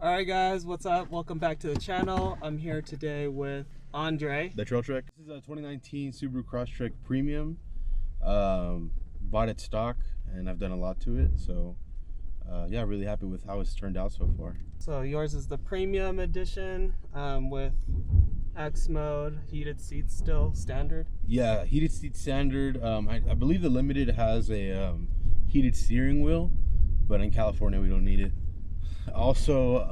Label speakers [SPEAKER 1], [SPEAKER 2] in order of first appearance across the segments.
[SPEAKER 1] Alright guys, what's up? Welcome back to the channel. I'm here today with Andre.
[SPEAKER 2] TheTrailTrek. This is a 2019 Subaru Crosstrek Premium. Bought it stock and I've done a lot to it. So yeah, really happy with how it's turned out so far.
[SPEAKER 1] So yours is the Premium Edition with X mode, heated seats still, standard?
[SPEAKER 2] Yeah, heated seat standard. I believe the Limited has a heated steering wheel, but in California we don't need it. Also,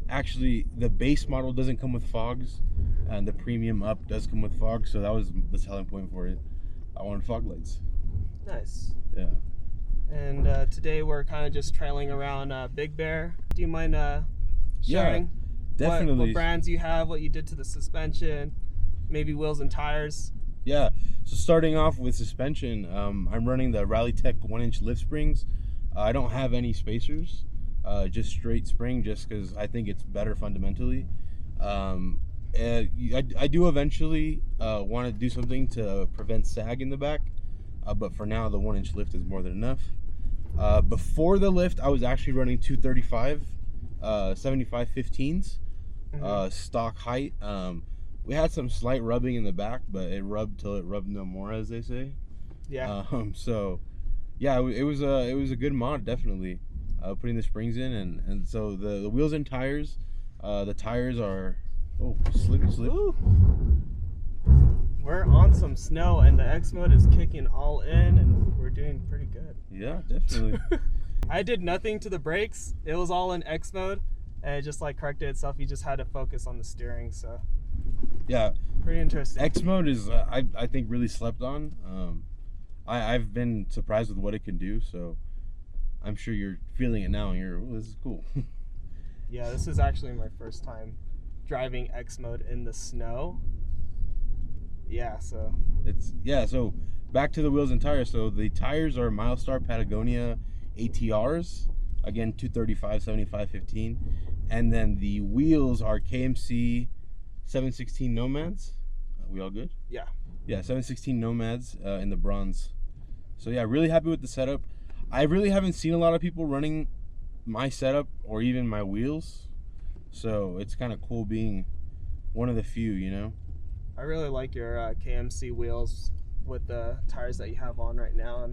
[SPEAKER 2] actually the base model doesn't come with fogs and the Premium Up does come with fogs, so that was the selling point for it. I wanted fog lights.
[SPEAKER 1] Nice.
[SPEAKER 2] Yeah.
[SPEAKER 1] And today we're kind of just trailing around Big Bear. Do you mind sharing
[SPEAKER 2] definitely
[SPEAKER 1] what brands you have, what you did to the suspension, maybe wheels and tires?
[SPEAKER 2] Yeah, so starting off with suspension, I'm running the Rallytech 1-inch lift springs. I don't have any spacers, just straight spring, just because I think it's better fundamentally. I do eventually want to do something to prevent sag in the back, but for now the 1-inch lift is more than enough. Before the lift, I was actually running 235 75 15s, stock height. We had some slight rubbing in the back, but it rubbed till it rubbed no more, as they say.
[SPEAKER 1] Yeah.
[SPEAKER 2] So yeah, it was a good mod, definitely. Putting the springs in, and so the wheels and tires, the tires are slippy.
[SPEAKER 1] Ooh. We're on some snow and the X mode is kicking all in and we're doing pretty good.
[SPEAKER 2] Yeah, definitely.
[SPEAKER 1] I did nothing to the brakes. It was all in X mode and it just like corrected itself. You just had to focus on the steering, so
[SPEAKER 2] yeah,
[SPEAKER 1] pretty interesting.
[SPEAKER 2] X mode is I think really slept on. I've been surprised with what it can do, so I'm sure you're feeling it now and you're, oh, this is cool.
[SPEAKER 1] Yeah, this is actually my first time driving X mode in the snow. Yeah, so
[SPEAKER 2] so back to the wheels and tires. So the tires are Milestar Patagonia ATRs, again 235 75 15, and then the wheels are KMC 716 Nomads. We all good?
[SPEAKER 1] Yeah,
[SPEAKER 2] 716 Nomads in the bronze. So yeah, really happy with the setup. I really haven't seen a lot of people running my setup or even my wheels, so it's kind of cool being one of the few, you know.
[SPEAKER 1] I really like your KMC wheels with the tires that you have on right now.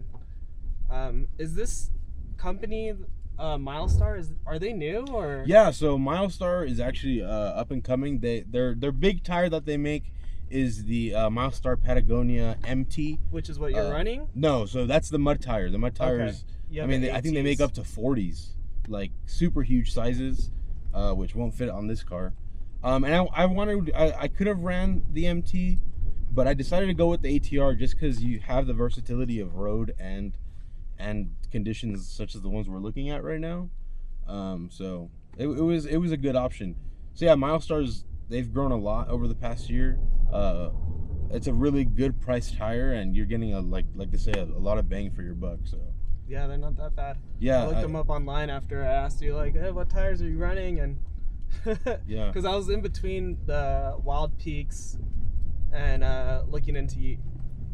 [SPEAKER 1] And is this company Milestar, are they new or?
[SPEAKER 2] Yeah, so Milestar is actually up and coming. Their big tire that they make is the Milestar Patagonia MT,
[SPEAKER 1] which is what you're running.
[SPEAKER 2] No, so that's the mud tire. The mud tires.
[SPEAKER 1] Okay.
[SPEAKER 2] I mean, I think they make up to 40s, like super huge sizes, which won't fit on this car. And I could have ran the MT, but I decided to go with the ATR just because you have the versatility of road and conditions such as the ones we're looking at right now. So it was a good option. So yeah, Milestars, they've grown a lot over the past year. It's a really good price tire, and you're getting like they say, a lot of bang for your buck. So
[SPEAKER 1] yeah, they're not that bad.
[SPEAKER 2] Yeah,
[SPEAKER 1] I looked them up online after I asked you, like, hey, what tires are you running? And
[SPEAKER 2] yeah,
[SPEAKER 1] because I was in between the Wild Peaks and looking into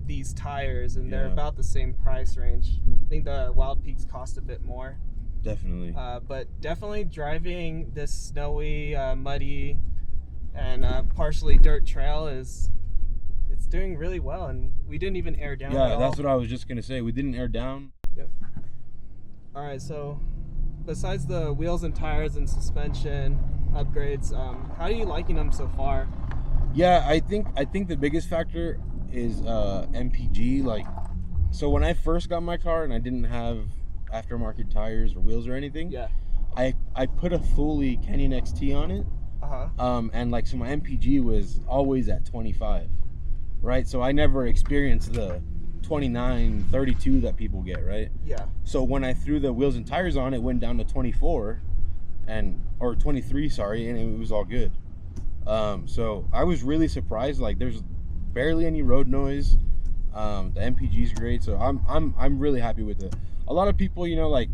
[SPEAKER 1] these tires, and they're about the same price range. I think the Wild Peaks cost a bit more.
[SPEAKER 2] Definitely.
[SPEAKER 1] But definitely driving this snowy, muddy, and partially dirt trail it's doing really well, and we didn't even air down.
[SPEAKER 2] Yeah, that's what I was just gonna say. We didn't air down.
[SPEAKER 1] Yep. All right, so besides the wheels and tires and suspension upgrades, how are you liking them so far?
[SPEAKER 2] Yeah, I think the biggest factor is MPG. Like, so when I first got my car and I didn't have aftermarket tires or wheels or anything,
[SPEAKER 1] yeah,
[SPEAKER 2] I put a fully Canyon XT on it. And like, so my MPG was always at 25, right? So I never experienced the 29, 32 that people get, right?
[SPEAKER 1] Yeah.
[SPEAKER 2] So when I threw the wheels and tires on, it went down to 24 or 23, sorry, and it was all good. So I was really surprised. Like, there's barely any road noise. The MPG is great, so I'm really happy with it. A lot of people, you know, like,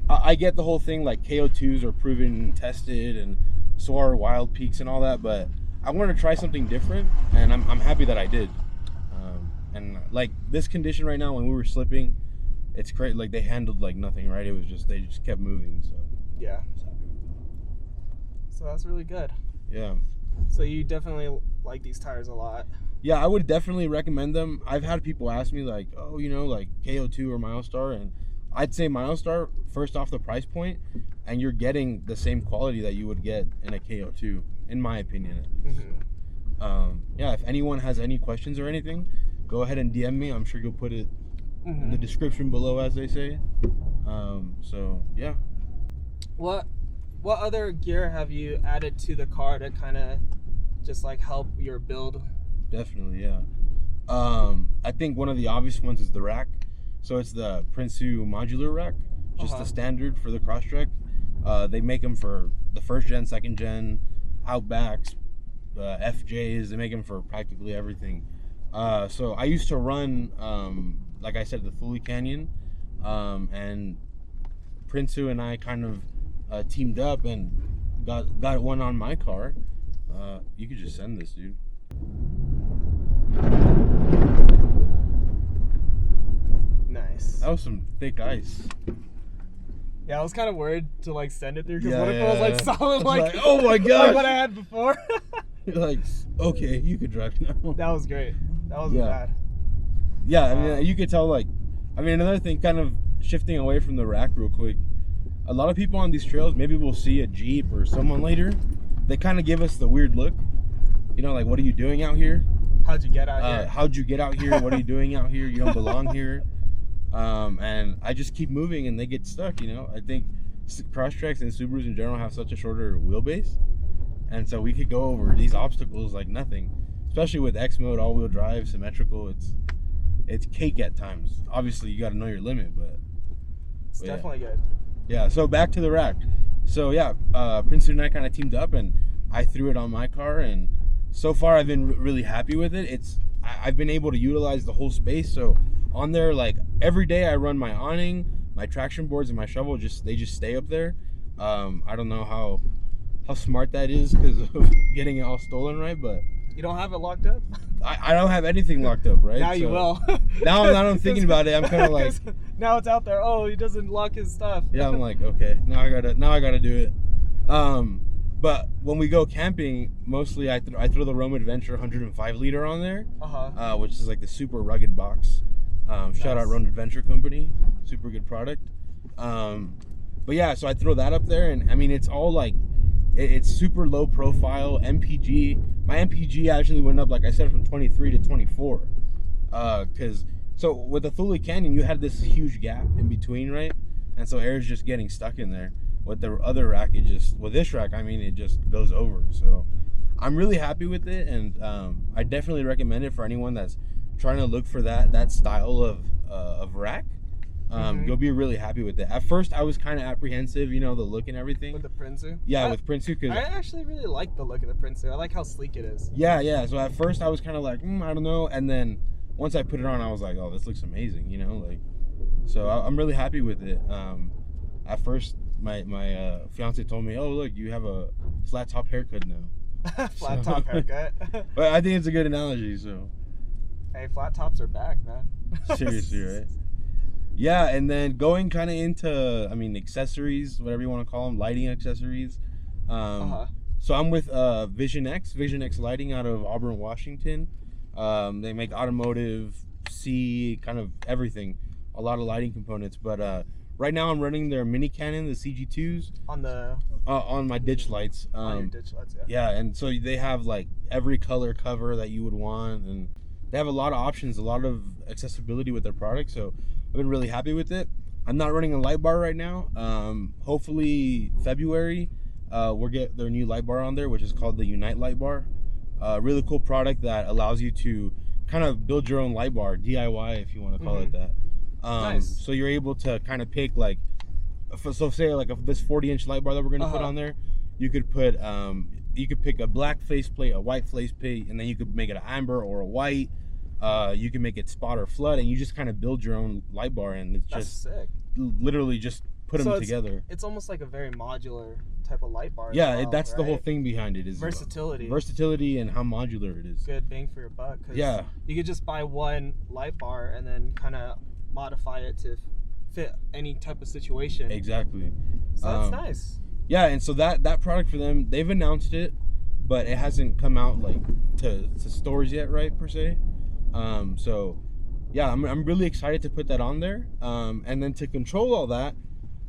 [SPEAKER 2] I get the whole thing, like KO2s are proven and tested, and so are Wild Peaks and all that, but I wanted to try something different, and I'm happy that I did. And like this condition right now, when we were slipping, it's great. Like, they handled like nothing, right? It was just, they just kept moving. So
[SPEAKER 1] yeah. So that's really good.
[SPEAKER 2] Yeah.
[SPEAKER 1] So you definitely like these tires a lot.
[SPEAKER 2] Yeah, I would definitely recommend them. I've had people ask me like, oh, you know, like KO2 or Milestar, and I'd say Milestar first off the price point, and you're getting the same quality that you would get in a KO2, in my opinion at least. Yeah, if anyone has any questions or anything, go ahead and DM me. I'm sure you'll put it in the description below, as they say. So yeah.
[SPEAKER 1] What other gear have you added to the car to kind of just like help your build?
[SPEAKER 2] Definitely, yeah. I think one of the obvious ones is the rack. So it's the Prinsu Modular rack, just the standard for the Crosstrek. They make them for the first gen, second gen, Outbacks, FJs. They make them for practically everything. So I used to run, like I said, the Thule Canyon, and Prinsu and I kind of teamed up and got one on my car. You could just send this, dude.
[SPEAKER 1] Nice.
[SPEAKER 2] That was some thick ice.
[SPEAKER 1] Yeah, I was kind of worried to like send it through because what if it was like solid, like
[SPEAKER 2] oh my god,
[SPEAKER 1] like what I had before.
[SPEAKER 2] You're like, okay, you could drive now.
[SPEAKER 1] That was great. That wasn't bad.
[SPEAKER 2] Yeah, I mean, you could tell. Like, I mean, another thing, kind of shifting away from the rack real quick. A lot of people on these trails, maybe we'll see a Jeep or someone later. They kind of give us the weird look. You know, like, what are you doing out here?
[SPEAKER 1] How'd you get out here?
[SPEAKER 2] How'd you get out here? What are you doing out here? You don't belong here. And I just keep moving and they get stuck, you know. I think Crosstreks and Subarus in general have such a shorter wheelbase. And so we could go over these obstacles like nothing. Especially with X mode, all-wheel drive, symmetrical. It's cake at times. Obviously, you got to know your limit, but
[SPEAKER 1] it's definitely good.
[SPEAKER 2] Yeah, so back to the rack. So yeah, Princeton and I kind of teamed up and I threw it on my car, and so far I've been really happy with it. I've been able to utilize the whole space. So on there, like every day I run my awning, my traction boards, and my shovel. They just stay up there. I don't know how smart that is because of getting it all stolen, right? But
[SPEAKER 1] you don't have it locked up?
[SPEAKER 2] I don't have anything locked up, right?
[SPEAKER 1] Now you will.
[SPEAKER 2] now I'm thinking about it. I'm kind of like,
[SPEAKER 1] now it's out there. Oh, he doesn't lock his stuff.
[SPEAKER 2] Yeah, I'm like, okay, now I gotta do it. But when we go camping, mostly I throw the Rome Adventure 105 liter on there, which is like the super rugged box. Shout out Rome Adventure Company, super good product. But yeah, so I throw that up there, and I mean it's all like it's super low profile MPG. My MPG actually went up, like I said, from 23 to 24. So with the Thule Canyon, you had this huge gap in between, right? And so air's just getting stuck in there. With the other rack, with this rack, I mean, it just goes over. So I'm really happy with it, and I definitely recommend it for anyone that's trying to look for that style of rack. You'll be really happy with it. At first, I was kind of apprehensive, you know, the look and everything.
[SPEAKER 1] With the Prinsu?
[SPEAKER 2] Yeah, with Prinsu.
[SPEAKER 1] I actually really like the look of the Prinsu. I like how sleek it is.
[SPEAKER 2] Yeah. So at first, I was kind of like, I don't know. And then once I put it on, I was like, oh, this looks amazing, you know? Like, so I'm really happy with it. At first, my fiance told me, oh, look, you have a flat top haircut now.
[SPEAKER 1] Flat top haircut.
[SPEAKER 2] But I think it's a good analogy, so.
[SPEAKER 1] Hey, flat tops are back, man.
[SPEAKER 2] Seriously, right? Yeah, and then going kind of into, I mean, accessories, whatever you want to call them, lighting accessories. So I'm with Vision X Lighting out of Auburn, Washington. They make automotive, kind of everything, a lot of lighting components. But right now I'm running their mini Canon, the CG2s. On my ditch lights.
[SPEAKER 1] On your ditch lights, yeah.
[SPEAKER 2] Yeah, and so they have like every color cover that you would want, and they have a lot of options, a lot of accessibility with their product. So I've been really happy with it. I'm not running a light bar right now. Hopefully February, we'll get their new light bar on there, which is called the Unite light bar. Really cool product that allows you to kind of build your own light bar, DIY if you want to call it that.
[SPEAKER 1] Nice.
[SPEAKER 2] So you're able to kind of pick like, so say like this 40-inch light bar that we're gonna put on there, you could put you could pick a black faceplate, a white faceplate, and then you could make it an amber or a white. You can make it spot or flood, and you just kind of build your own light bar, and it's just
[SPEAKER 1] sick.
[SPEAKER 2] Literally just put them together.
[SPEAKER 1] It's almost like a very modular type of light bar.
[SPEAKER 2] Yeah, that's the whole thing behind it, is
[SPEAKER 1] versatility
[SPEAKER 2] and how modular it is.
[SPEAKER 1] Good bang for your buck.
[SPEAKER 2] Yeah,
[SPEAKER 1] you could just buy one light bar and then kind of modify it to fit any type of situation.
[SPEAKER 2] Exactly.
[SPEAKER 1] So that's nice.
[SPEAKER 2] Yeah, and so that product for them, they've announced it, but it hasn't come out like to stores yet, right, per se. So yeah, I'm really excited to put that on there. And then to control all that,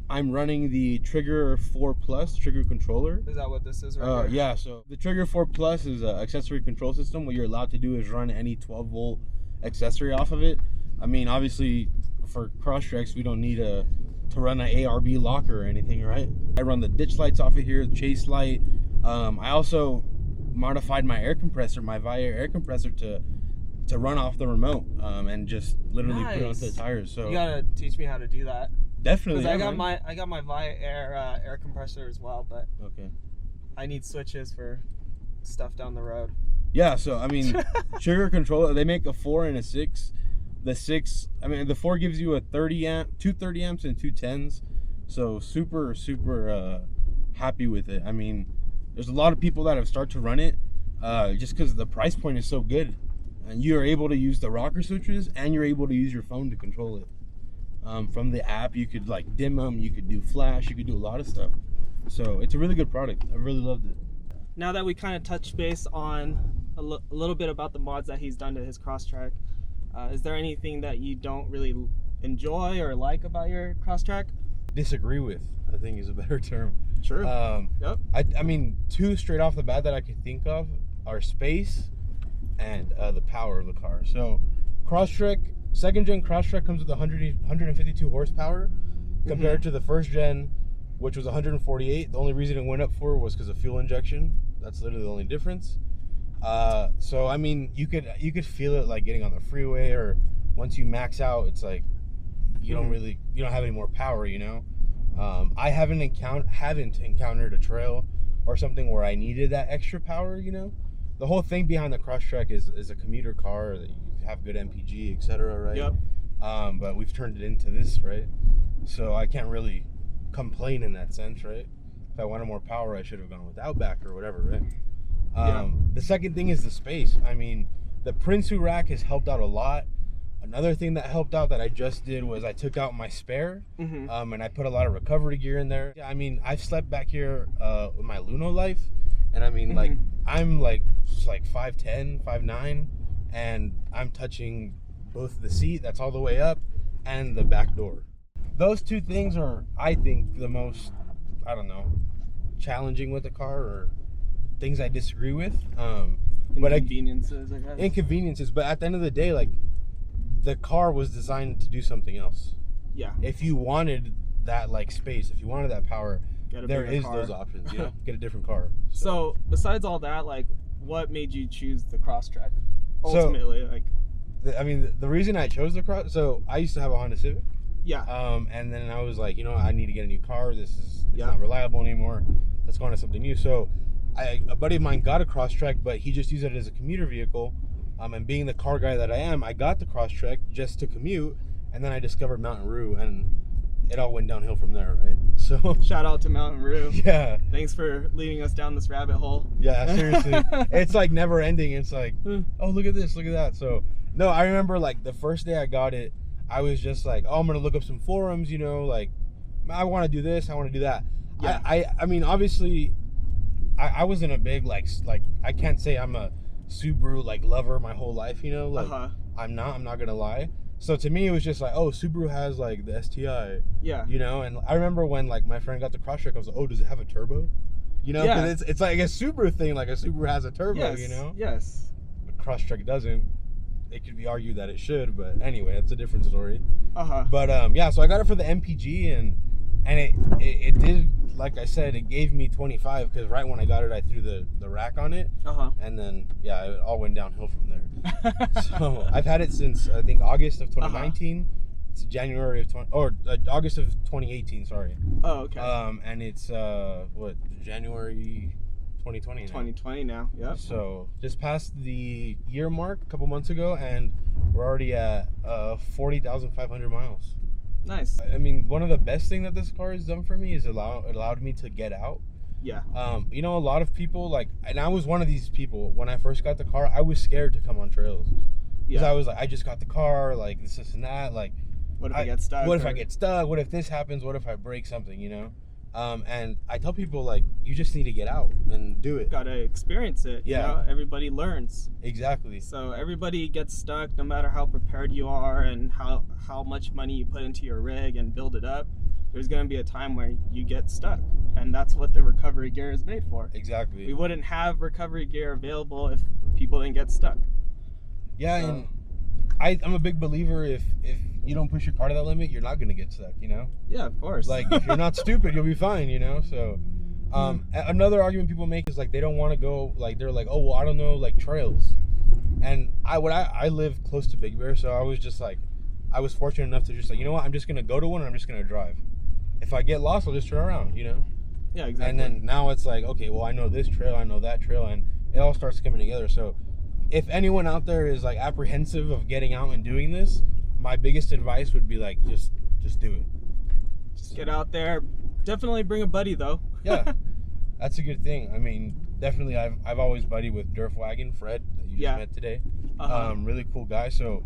[SPEAKER 2] I'm running the Trigger 4 Plus Trigger controller.
[SPEAKER 1] Is that what this is right here?
[SPEAKER 2] Yeah, so the Trigger 4 Plus is an accessory control system. What you're allowed to do is run any 12-volt accessory off of it. I mean, obviously, for Crosstreks, we don't need to run an ARB locker or anything, right? I run the ditch lights off of here, the chase light. I also modified my air compressor, my Via air compressor, to run off the remote and just literally put it onto the tires. So
[SPEAKER 1] you gotta teach me how to do that.
[SPEAKER 2] Definitely.
[SPEAKER 1] Because I got my Via air compressor as well, but
[SPEAKER 2] okay,
[SPEAKER 1] I need switches for stuff down the road.
[SPEAKER 2] Yeah, so I mean, Trigger controller, they make a 4 and a 6. The 6, I mean, the 4 gives you a 30 amp, 2 30 amps and 2 10s. So super happy with it. I mean, there's a lot of people that have started to run it just because the price point is so good, and you are able to use the rocker switches and you're able to use your phone to control it. From the app, you could like dim them, you could do flash, you could do a lot of stuff. So it's a really good product. I really loved it.
[SPEAKER 1] Now that we kind of touched base on a little bit about the mods that he's done to his Crosstrek, is there anything that you don't really enjoy or like about your Crosstrek?
[SPEAKER 2] Disagree with, I think, is a better term.
[SPEAKER 1] Sure. Yep.
[SPEAKER 2] I mean, 2 straight off the bat that I could think of are space and the power of the car. So Crosstrek, 2nd gen Crosstrek comes with 152 horsepower compared to the 1st gen, which was 148. The only reason it went up for was because of fuel injection. That's literally the only difference. So I mean, you could feel it like getting on the freeway, or once you max out, it's like you don't have any more power, you know. I haven't encountered a trail or something where I needed that extra power, you know. The whole thing behind the Crosstrek is a commuter car that you have good MPG, etc., right?
[SPEAKER 1] Yep.
[SPEAKER 2] But we've turned it into this, right? So I can't really complain in that sense, right? If I wanted more power, I should have gone with Outback or whatever, right? The second thing is the space. I mean, the Prinsu rack has helped out a lot. Another thing that helped out that I just did was I took out my spare, and I put a lot of recovery gear in there. Yeah, I mean, I've slept back here with my Luno Life, and I mean, like, I'm like 5'10", 5'9", and I'm touching both the seat that's all the way up and the back door. Those 2 things are, I think, the most, I don't know, challenging with the car, or things I disagree with.
[SPEAKER 1] Inconveniences, I guess.
[SPEAKER 2] Inconveniences, but at the end of the day, like, the car was designed to do something else.
[SPEAKER 1] Yeah.
[SPEAKER 2] If you wanted that, like, space, if you wanted that power, there is
[SPEAKER 1] car.
[SPEAKER 2] those options, you know? Get a different car.
[SPEAKER 1] So besides all that, like, what made you choose the Crosstrek ultimately?
[SPEAKER 2] I mean, the reason I chose the Cross, so I used to have a Honda Civic.
[SPEAKER 1] Yeah.
[SPEAKER 2] And then I was like, you know, I need to get a new car. It's not reliable anymore. Let's go on to something new. So a buddy of mine got a Crosstrek, but he just used it as a commuter vehicle. And being the car guy that I am, I got the Crosstrek just to commute, and then I discovered Mountain Roo, and it all went downhill from there, right? So
[SPEAKER 1] shout out to Mountain Roo.
[SPEAKER 2] Yeah.
[SPEAKER 1] Thanks for leading us down this rabbit hole.
[SPEAKER 2] Yeah, seriously. It's like never ending. It's like, oh, look at this, look at that. So no, I remember like the first day I got it, I was just like, oh, I'm gonna look up some forums, you know, like I want to do this, I want to do that. Yeah. I mean, obviously, I wasn't a big like I can't say I'm a Subaru like lover my whole life, you know, like I'm not gonna lie. So to me it was just like, oh, Subaru has like the STI, you know. And I remember when like my friend got the Crosstrek, I was like, oh, does it have a turbo, you know? Because it's like a Subaru thing, like a Subaru has a turbo, you know.
[SPEAKER 1] Yes.
[SPEAKER 2] The Crosstrek doesn't. It could be argued that it should, but anyway, it's a different story. But yeah, so I got it for the MPG, and it did, like I said, it gave me 25, because right when I got it, I threw the rack on it, and then yeah, it all went downhill from there. So I've had it since I think August of 2019. It's January of August of 2018. Sorry.
[SPEAKER 1] Oh, okay.
[SPEAKER 2] And it's what, January 2020 now.
[SPEAKER 1] 2020 now. Yep.
[SPEAKER 2] So just passed the year mark a couple months ago, and we're already at 40,500 miles.
[SPEAKER 1] Nice.
[SPEAKER 2] I mean, one of the best thing that this car has done for me is it allowed me to get out.
[SPEAKER 1] Yeah.
[SPEAKER 2] You know, a lot of people, like, and I was one of these people, when I first got the car, I was scared to come on trails. Because I was like, I just got the car, like, this and that, like,
[SPEAKER 1] what if I get stuck?
[SPEAKER 2] What if I get stuck? What if this happens? What if I break something, you know? And I tell people, like, you just need to get out and do it.
[SPEAKER 1] Gotta experience it.
[SPEAKER 2] Yeah.
[SPEAKER 1] You know? Everybody learns.
[SPEAKER 2] Exactly.
[SPEAKER 1] So everybody gets stuck, no matter how prepared you are and how much money you put into your rig and build it up. There's going to be a time where you get stuck, and that's what the recovery gear is made for.
[SPEAKER 2] Exactly.
[SPEAKER 1] We wouldn't have recovery gear available if people didn't get stuck.
[SPEAKER 2] Yeah, so. And I'm a big believer, if you don't push your car to that limit, you're not going to get stuck, you know?
[SPEAKER 1] Yeah, of course.
[SPEAKER 2] Like, if you're not stupid, you'll be fine, you know? So, another argument people make is, like, they don't want to go, like, they're like, oh, well, I don't know, like, trails. And I live close to Big Bear, so I was just like, I was fortunate enough to just like, you know what, I'm just going to go to one and I'm just going to drive. If I get lost, I'll just turn around, you know?
[SPEAKER 1] Yeah, exactly.
[SPEAKER 2] And then now it's like, okay, well, I know this trail, I know that trail, and it all starts coming together. So if anyone out there is like apprehensive of getting out and doing this, my biggest advice would be like, just do it.
[SPEAKER 1] Just get out there. Definitely bring a buddy though.
[SPEAKER 2] Yeah, that's a good thing. I mean, definitely I've always buddied with Wagon Fred that you just met today. Really cool guy. So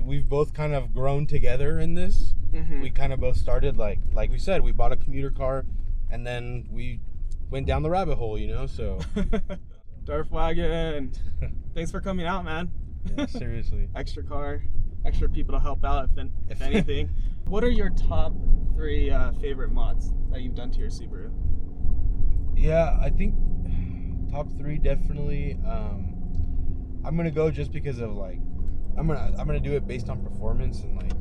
[SPEAKER 2] we've both kind of grown together in this. We kind of both started like we said, we bought a commuter car and then we went down the rabbit hole, you know. So
[SPEAKER 1] Wagon, thanks for coming out, man.
[SPEAKER 2] Yeah, seriously.
[SPEAKER 1] Extra car, extra people to help out if anything. What are your top 3 favorite mods that you've done to your Subaru?
[SPEAKER 2] Yeah, I think top 3 definitely. I'm gonna go just because of like I'm gonna do it based on performance and like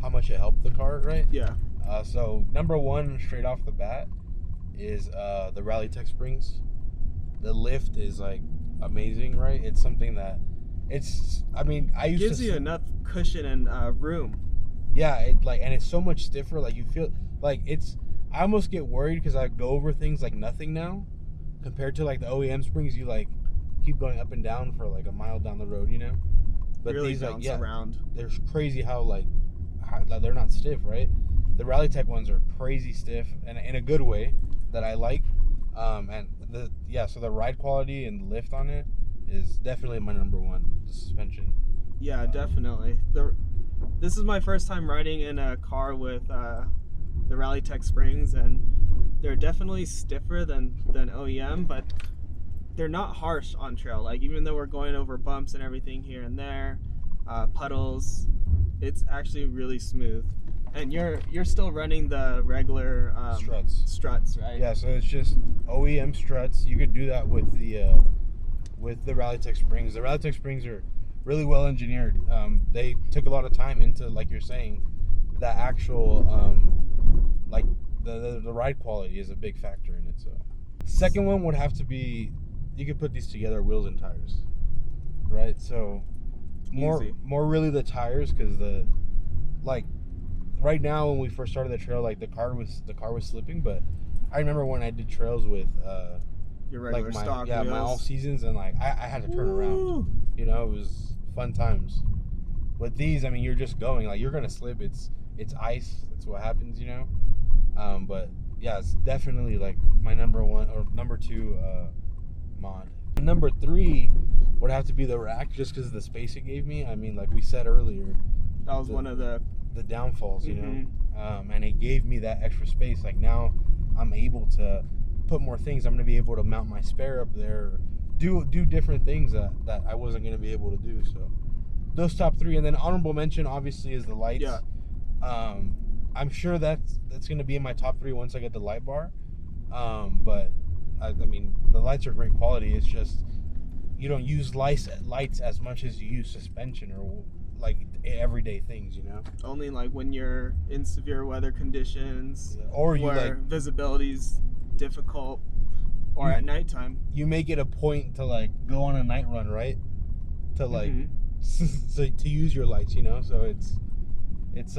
[SPEAKER 2] how much it helped the car, right?
[SPEAKER 1] Yeah.
[SPEAKER 2] So number 1 straight off the bat is the Rally-Tech springs. The lift is like amazing, right? It's something that I used
[SPEAKER 1] gives you enough cushion and room.
[SPEAKER 2] Yeah, and it's so much stiffer. Like you feel like I almost get worried because I go over things like nothing now, compared to like the OEM springs. You like keep going up and down for like a mile down the road, you know. But
[SPEAKER 1] really
[SPEAKER 2] these
[SPEAKER 1] bounce
[SPEAKER 2] like
[SPEAKER 1] around.
[SPEAKER 2] They're crazy how they're not stiff, right? The Rally-Tech ones are crazy stiff and in a good way that I like. So the ride quality and the lift on it is definitely my number 1. The suspension.
[SPEAKER 1] Yeah, definitely. This is my first time riding in a car with the Rally-Tech springs, and they're definitely stiffer than OEM, but they're not harsh on trail. Like, even though we're going over bumps and everything here and there, puddles, it's actually really smooth. And you're still running the regular struts, right?
[SPEAKER 2] Yeah, so it's just OEM struts. You could do that with the Rally-Tech springs. The Rally-Tech springs are really well engineered. They took a lot of time into, like you're saying, the actual like the ride quality is a big factor in it. So second one would have to be, you could put these together, wheels and tires, right? So more really the tires, because right now when we first started the trail, like the car was slipping, but I remember when I did trails with
[SPEAKER 1] your regular
[SPEAKER 2] like
[SPEAKER 1] stock
[SPEAKER 2] my all seasons, and like I had to turn around, you know. It was fun times. With these, I mean, you're just going, like, you're gonna slip. It's ice, that's what happens, you know. But yeah, it's definitely like my number 1 or number 2 mod. Number 3 would have to be the rack, just because of the space it gave me. I mean, like we said earlier,
[SPEAKER 1] that was one of the
[SPEAKER 2] downfalls, you know. And it gave me that extra space. Like, now I'm able to put more things. I'm going to be able to mount my spare up there, do different things that I wasn't going to be able to do. So those top 3, and then honorable mention obviously is the lights.
[SPEAKER 1] Yeah.
[SPEAKER 2] I'm sure that's going to be in my top 3 once I get the light bar. But I mean, the lights are great quality. It's just you don't use lights as much as you use suspension or like everyday things, you know.
[SPEAKER 1] Only like when you're in severe weather conditions,
[SPEAKER 2] or you
[SPEAKER 1] where visibility's difficult, or at nighttime.
[SPEAKER 2] You make it a point to like go on a night run, right? To like so to use your lights, you know. So it's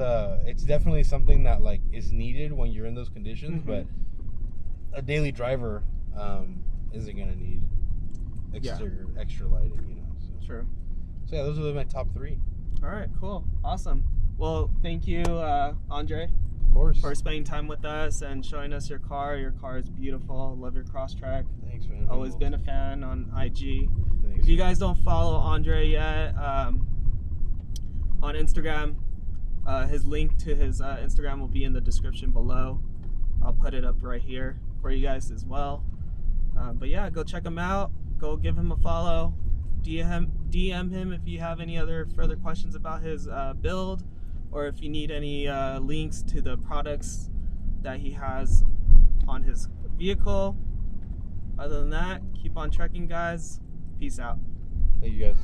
[SPEAKER 2] definitely something that like is needed when you're in those conditions, but a daily driver isn't gonna need extra lighting, you know. So.
[SPEAKER 1] True.
[SPEAKER 2] So yeah, those are my top 3.
[SPEAKER 1] All right, cool, awesome. Well, thank you, Andre,
[SPEAKER 2] of course,
[SPEAKER 1] for spending time with us and showing us your car. Your car is beautiful. Love your Crosstrek.
[SPEAKER 2] Thanks, man.
[SPEAKER 1] Always been a fan on IG.
[SPEAKER 2] Thanks,
[SPEAKER 1] if you guys don't follow Andre yet, on Instagram, his link to his Instagram will be in the description below. I'll put it up right here for you guys as well. But yeah, go check him out. Go give him a follow. DM him if you have any other further questions about his build, or if you need any links to the products that he has on his vehicle. Other than that, keep on trekking, guys. Peace out.
[SPEAKER 2] Thank you guys.